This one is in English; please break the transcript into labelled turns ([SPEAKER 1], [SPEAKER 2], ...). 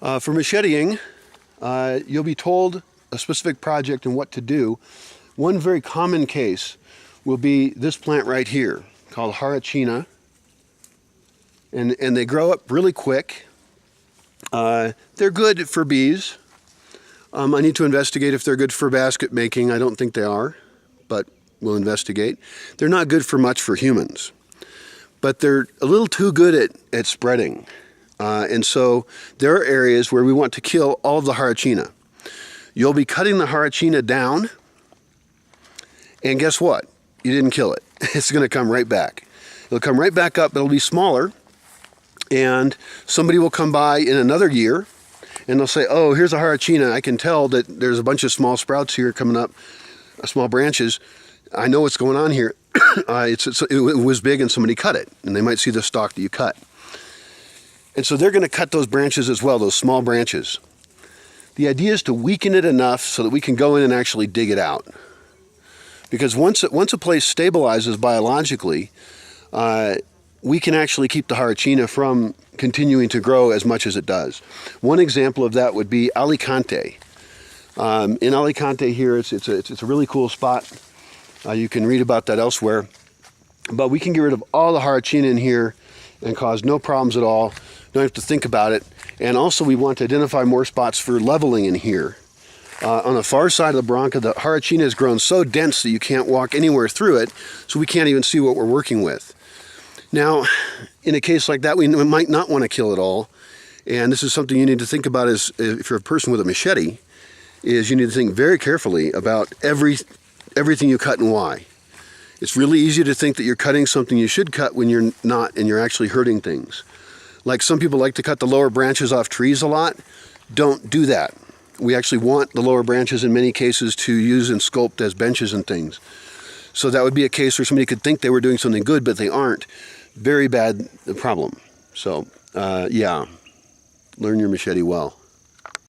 [SPEAKER 1] For macheteing, you'll be told a specific project and what to do. One very common case will be this plant right here called Harrachina, and they grow up really quick. They're good for bees. I need to investigate if they're good for basket making. I don't think they are, but we'll investigate. They're not good for much for humans, but they're a little too good at spreading. And so there are areas where we want to kill all of the Harrachina. You'll be cutting the Harrachina down, and guess what? You didn't kill it. It's going to come right back. It'll come right back up. It'll be smaller, and somebody will come by in another year, and they'll say, oh, here's a Harrachina. I can tell that there's a bunch of small sprouts here coming up, small branches. I know what's going on here. It was big and somebody cut it, and they might see the stalk that you cut. And so they're going to cut those branches as well, those small branches. The idea is to weaken it enough so that we can go in and actually dig it out. Because once a place stabilizes biologically, we can actually keep the Harrachina from continuing to grow as much as it does. One example of that would be Alicante. In Alicante here, it's a really cool spot. You can read about that elsewhere. But we can get rid of all the Harrachina in here and cause no problems at all. Don't have to think about it. And also we want to identify more spots for leveling in here. On the far side of the Bronca, the Harrachina has grown so dense that you can't walk anywhere through it, so we can't even see what we're working with. Now, in a case like that, we might not want to kill it all. And this is something you need to think about as if you're a person with a machete, is you need to think very carefully about everything you cut and why. It's really easy to think that you're cutting something you should cut when you're not, and you're actually hurting things. Like some people like to cut the lower branches off trees a lot. Don't do that. We actually want the lower branches in many cases to use and sculpt as benches and things. So that would be a case where somebody could think they were doing something good, but they aren't. Very bad problem. So, yeah, learn your machete well.